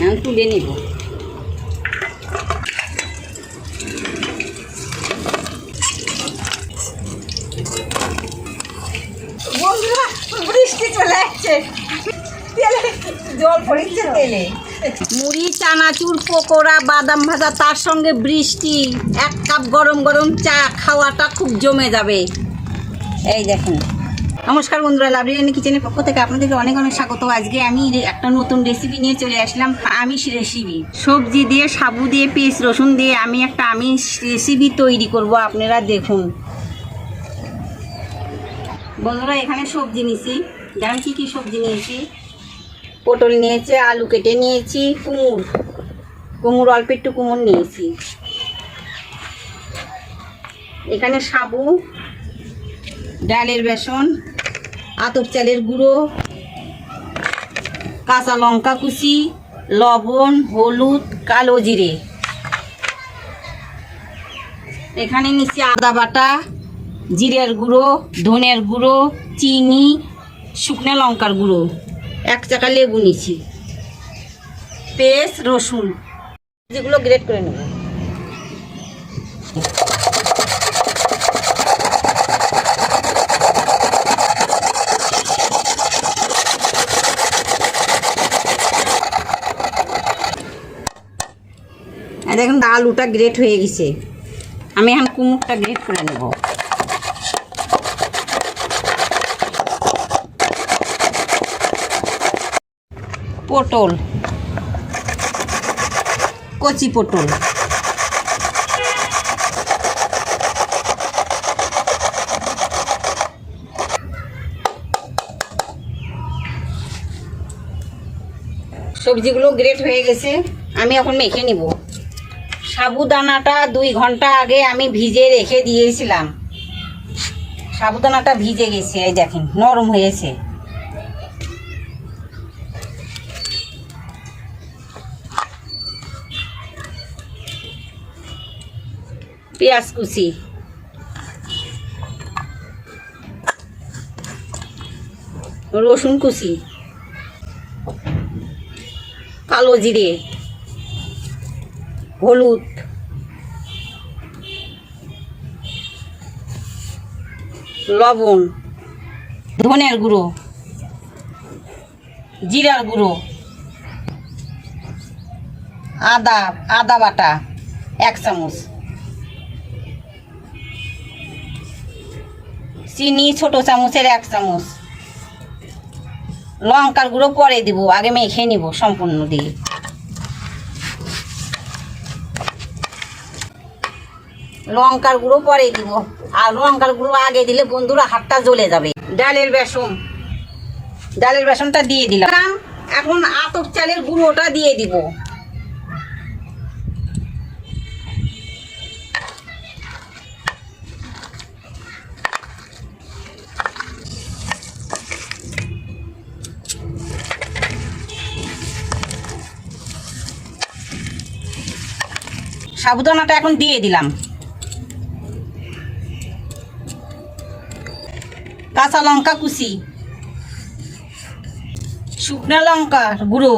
এখন তুলে নিব। বৃষ্টি চলে আসছে, জল পড়ছে তেলে। মুড়ি, চানাচুর, পকোড়া, বাদাম ভাজা, তার সঙ্গে বৃষ্টি, 1 কাপ গরম গরম চা, খাওয়াটা খুব জমে যাবে। এই দেখুন। নমস্কার বন্ধুরা, লাভলি রানি কিচেনের পক্ষ থেকে আপনাদেরকে অনেক অনেক স্বাগত। আজকে আমি একটা নতুন রেসিপি নিয়ে চলে আসলাম, আমিষ রেসিপি। সবজি দিয়ে, সাবু দিয়ে, পেঁয়াজ রসুন দিয়ে আমি একটা আমিষ রেসিপি তৈরি করব। আপনারা দেখুন বন্ধুরা, এখানে সবজি নিয়েছি। জানেন কি কি সবজি নিয়েছি? পটল নিয়েছি, আলু কেটে নিয়েছি, কুমড় অল্প একটু কুমড় নিয়েছি। এখানে সাবু, ডালের বেসন, আতপ চালের গুঁড়ো, কাঁচা লঙ্কা কুচি, লবণ, হলুদ, কালো জিরে। এখানে নিচে আদা বাটা, জিরের গুঁড়ো, ধনের গুঁড়ো, চিনি, শুকনো লঙ্কার গুঁড়ো, 1 চাকা লেবু নিচ্ছি, পেঁয়াজ রসুন, যেগুলো গ্রেট করে নেব। দেখুন আলুটা গ্রেট হয়ে গেছে। আমি এখন কুমড়োটা গ্রেট করে নেব। পটল, কচি পটল, সবজিগুলো গ্রেট হয়ে গেছে। আমি এখন মেখে নিব। সাবুদানাটা 2 ঘন্টা আগে আমি ভিজে রেখে দিয়েছিলাম। সাবুদানাটা ভিজে গেছে, এই দেখেন নরম হয়েছে। পেঁয়াজ কুচি, রসুন কুচি, কালো জিরে, হলুদ, লবণ, ধনের গুঁড়ো, জিরার গুঁড়ো, আদা বাটা 1 চামচ, চিনি ছোট চামচের 1 চামচ, লঙ্কার গুঁড়ো পরে দিব, আগে মেখে নিব সম্পূর্ণ দিয়ে। লঙ্কার গুঁড়ো পরে দিব, আর লঙ্কার গুঁড়ো আগে দিলে বন্ধুরা হাতটা জ্বলে যাবে। ডালের বেসনটা দিয়ে দিলাম। এখন আতপ চালের গুঁড়োটা দিয়ে দিব। সাবুদানাটা এখন দিয়ে দিলাম। কাঁচা লঙ্কা কুচি, শুকনো লঙ্কার গুঁড়ো,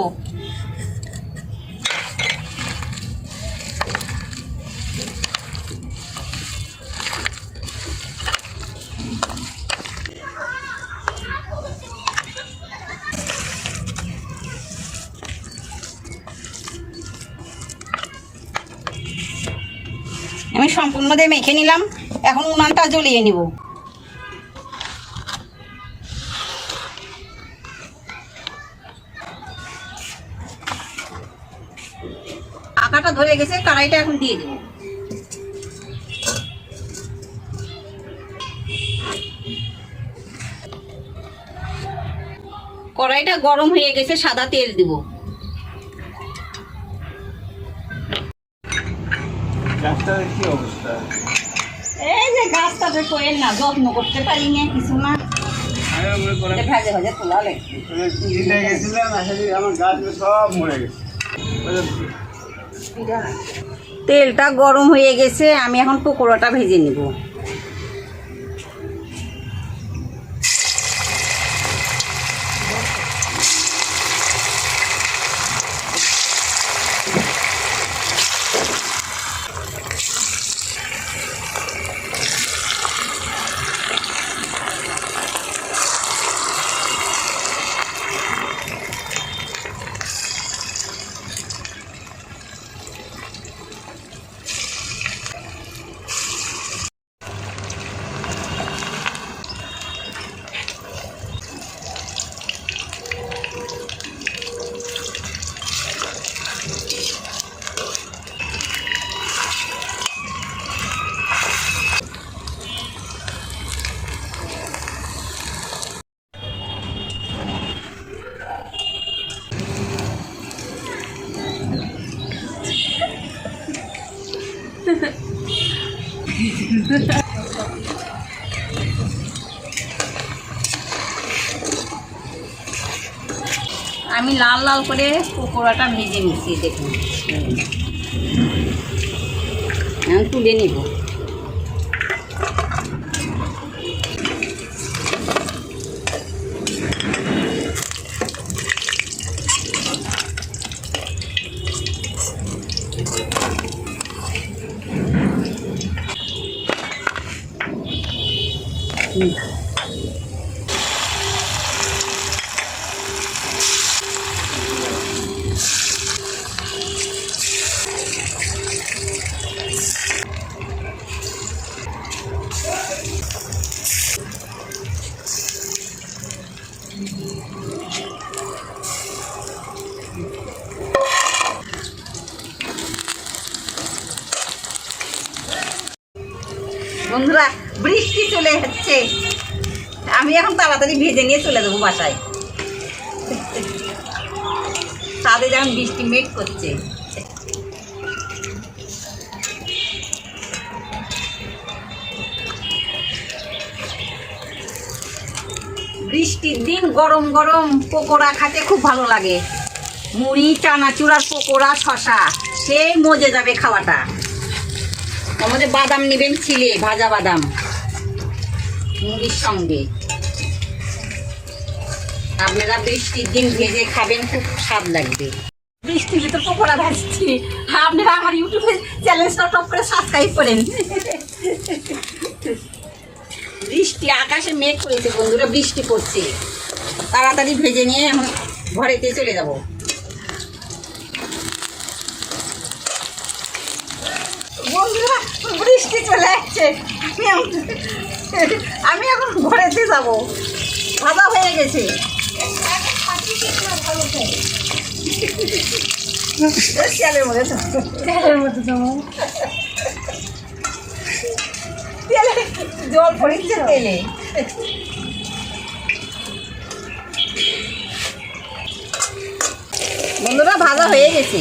আমি সম্পূর্ণ দিয়ে মেখে নিলাম। এখন উনানটা জ্বলিয়ে নিব। আকাটা ধরে গেছে, কড়াইটা এখন দিয়ে দেব। কড়াইটা গরম হয়ে গেছে, সাদা তেল দিব। কি অবস্থা? এই যে গাছটাতে কোয়েল না, যত্ন করতে পারি না কিছু না, ভাজে ভাজে তোলা গেছিলাম, আমার গাছ সব মরে গেছে। তেলটা গরম হয়ে গেছে, আমি এখন পকোড়াটা ভেজে নিব। আমি লাল লাল করে পকোড়াটা ভেজে নিচ্ছি, দেখুন। এখন তুলে নিব। বন্ধুরা, বৃষ্টি চলে যাচ্ছে, আমি এখন তাড়াতাড়ি ভেজে নিয়ে চলে যাবো বাসায়। তাদের এখন বৃষ্টি মেঘ করছে। বৃষ্টির দিন গরম গরম পকোড়া খেতে খুব ভালো লাগে। মুড়ি, চানাচুর আর পকোড়া, শশা, সেই মজে যাবে খাওয়াটা। আমাদের বাদাম নেবেন ছিলে, ভাজা বাদাম মুড়ির সঙ্গে। আপনারা বৃষ্টির দিন ভেজে খাবেন, খুব স্বাদ লাগবে। বৃষ্টির ভিতর পকোড়া ভাজছি, আপনারা আমার ইউটিউবে চ্যানেলটা টপ করে সাবস্ক্রাইব করেন। বৃষ্টি, আকাশে মেঘ করেছে বন্ধুরা, বৃষ্টি পড়ছে। তাড়াতাড়ি ভেজে নিয়ে এখন ঘরেতে চলে যাব। বন্ধুরা, বৃষ্টি চলে আসছে, আমি এখন ঘরেতে যাব। ভাজা হয়ে গেছে। তেলের মধ্যে তেলে জল পড়েছে, তেলে বন্ধুরা ভাজা হয়ে গেছে।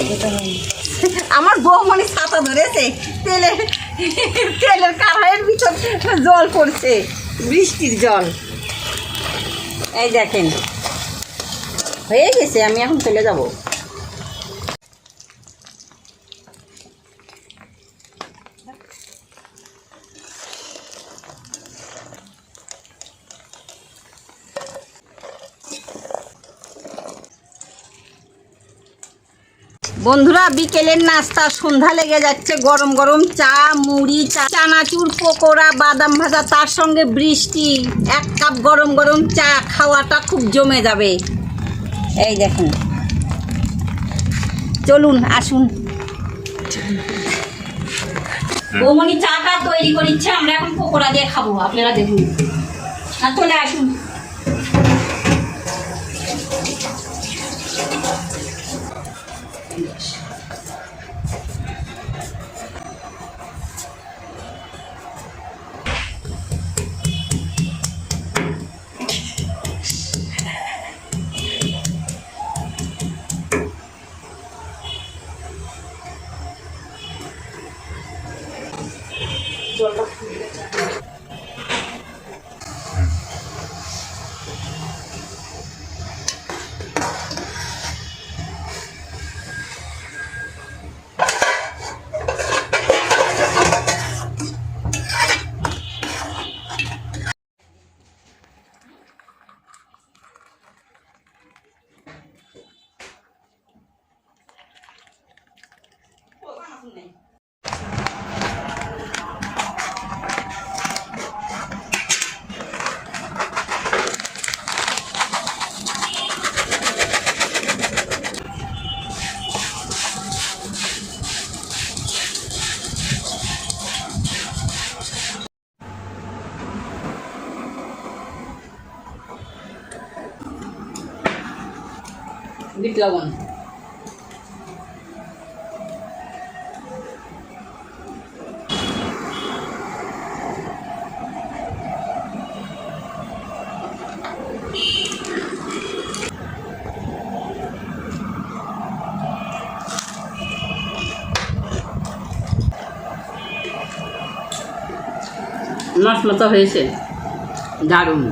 আমার বৌমনি ছাতা ধরেছে, তেলের কারাইয়ের ভিতর জল পড়ছে, বৃষ্টির জল। এই দেখেন হয়ে গেছে, আমি এখন চলে যাব। বন্ধুরা, বিকেলের নাস্তা, সন্ধ্যা লেগে যাচ্ছে। গরম গরম চা, মুড়ি, চানাচুর, পকোড়া, বাদাম ভাজা, তার সঙ্গে বৃষ্টি। 1 কাপ গরম গরম চা, খাওয়াটা খুব জমে যাবে। এই দেখুন, চলুন আসুন। বৌমনি চাটা তৈরি করিচ্ছে, আমরা এখন পকোড়া দিয়ে খাবো। আপনারা দেখুন, চলে আসুন। বিট লবণ, মশমতো হয়েছে, দারুণ।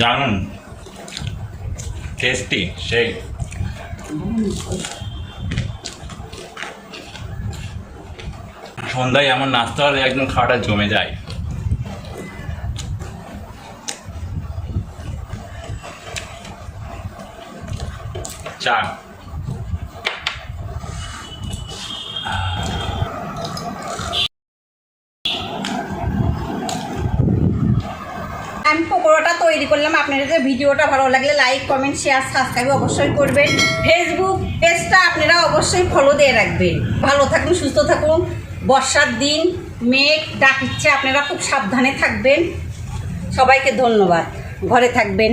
দারুণ টেস্টি সেই। সন্ধ্যায় এমন নাস্তা হলে একদম খাওয়াটা জমে যায়। চা আমি পকোড়াটা তৈরি করলাম। আপনাদের যে ভিডিওটা ভালো লাগলে লাইক, কমেন্ট, শেয়ার, সাবস্ক্রাইব অবশ্যই করবেন। ফেসবুক পেজটা আপনারা অবশ্যই ফলো দিয়ে রাখবেন। ভালো থাকুন, সুস্থ থাকুন। বর্ষার দিন, মেঘ ডাকছে, আপনারা খুব সাবধানে থাকবেন। সবাইকে ধন্যবাদ। ঘরে থাকবেন।